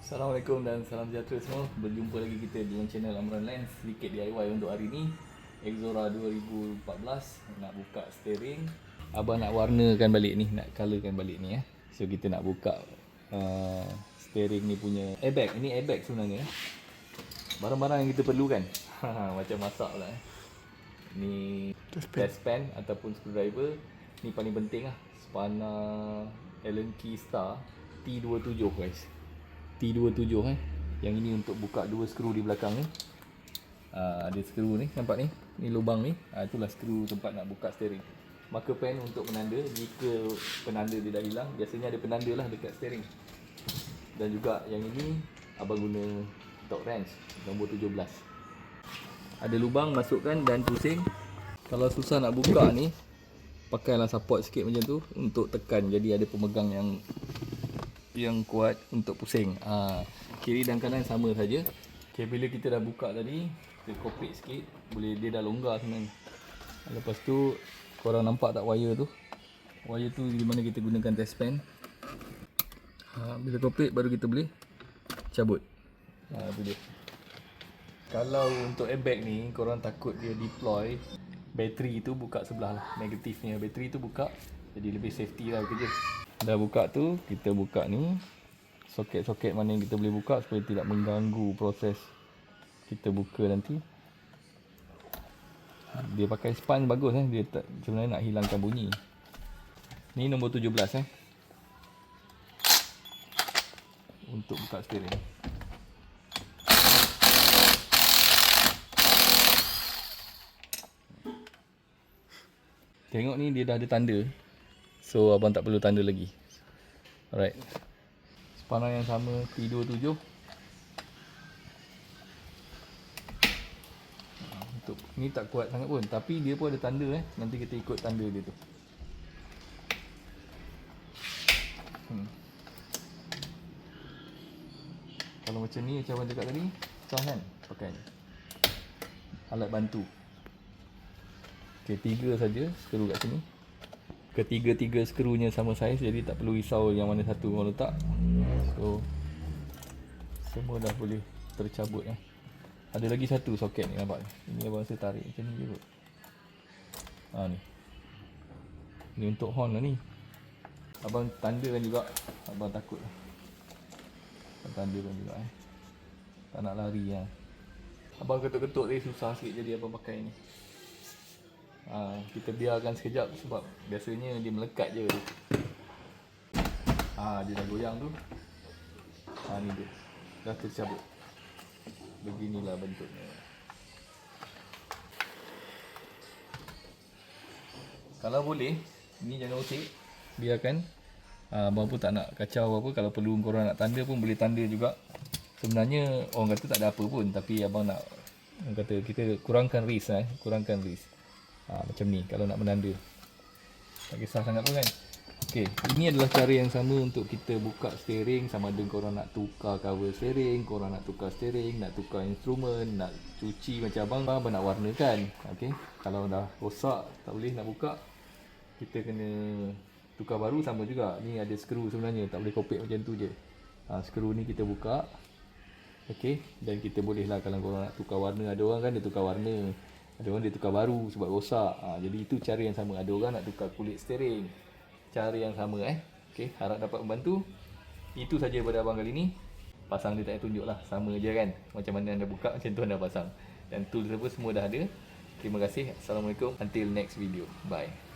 Assalamualaikum dan salam sejahtera semua. Berjumpa lagi kita dengan channel Amran Lens. Sedikit DIY untuk hari ni. Exora 2014 nak buka steering. Abang nak warnakan balik ni, nak colourkan balik ni . So kita nak buka steering ni punya airbag. Ini airbag sebenarnya. Barang-barang yang kita perlukan. Macam masak pula . Ni test pen ataupun screwdriver. Ni paling penting lah. Spana Allen Key Star T27 guys. T27 Yang ini untuk buka dua skru di belakang ni. Ada skru ni, nampak ni? Ni lubang ni. Itulah skru tempat nak buka steering. Marker pen untuk penanda. Jika penanda dia dah hilang, biasanya ada penanda lah dekat steering. Dan juga yang ini abang guna torque wrench nombor 17. Ada lubang, masukkan dan pusing. Kalau susah nak buka ni, pakailah support sikit macam tu untuk tekan. Jadi ada pemegang yang kuat untuk pusing. Kiri dan kanan sama saja. Okay, bila kita dah buka tadi, kita kopik sikit, boleh, dia dah longgar sebenarnya. Lepas tu korang nampak tak wire tu? Wire tu di mana kita gunakan test pen. Bila kopik baru kita boleh cabut. Itu dia. Kalau untuk airbag ni korang takut dia deploy, bateri tu buka sebelah lah, negatifnya bateri tu buka, jadi lebih safety lah kerja. Dah buka tu, kita buka ni soket-soket mana yang kita boleh buka supaya tidak mengganggu proses kita buka nanti. Dia pakai sponge bagus dia tak, sebenarnya nak hilangkan bunyi. Ni nombor 17 untuk buka steering. Tengok ni dia dah ada tanda. So abang tak perlu tanda lagi. Alright. Spana yang sama T27. Untuk ni tak kuat sangat pun, tapi dia pun ada tanda Nanti kita ikut tanda dia tu. Kalau macam ni, macam abang cakap tadi, susah kan pakai ni. Alat bantu. Okay, 3 saja skru kat sini. Ketiga-tiga skrunya sama saiz, jadi tak perlu risau yang mana satu orang letak. So semua dah boleh tercabut Ada lagi satu soket ni, nampak ni. Ini abang rasa tarik macam ni je kot. Ni untuk horn lah ni. Abang tandakan juga. Abang takut lah. Abang tandakan juga tak nak lari Abang ketuk-ketuk ni susah sikit, jadi abang pakai ni. Kita biarkan sekejap sebab biasanya dia melekat je tu. Dia dah goyang tu. Ni dia dah tercabut. Beginilah bentuknya. Kalau boleh, ni jangan osik, biarkan. Abang pun tak nak kacau apa. Kalau perlu korang nak tanda pun boleh tanda juga. Sebenarnya orang kata tak ada apa pun, tapi abang nak, orang kata kita kurangkan risk kurangkan risk. Macam ni kalau nak menanda. Tak kisah sangat pun kan. Okay, ini adalah cara yang sama untuk kita buka steering. Sama ada korang nak tukar cover steering, korang nak tukar steering, nak tukar instrumen, nak cuci macam abang nak warnakan. Okay, kalau dah rosak tak boleh nak buka, kita kena tukar baru. Sama juga, ni ada skru sebenarnya, tak boleh kopek macam tu je. Skru ni kita buka. Okay, dan kita boleh lah kalau korang nak tukar warna. Ada orang kan dia tukar warna, ada orang dia tukar baru sebab rosak. Jadi itu cara yang sama. Ada orang nak tukar kulit steering, cara yang sama Okay, harap dapat membantu. Itu saja daripada abang kali ni. Pasang dia tak payah tunjuk lah, sama je kan. Macam mana anda buka, macam tu anda pasang. Dan tools semua dah ada. Terima kasih. Assalamualaikum. Until next video. Bye.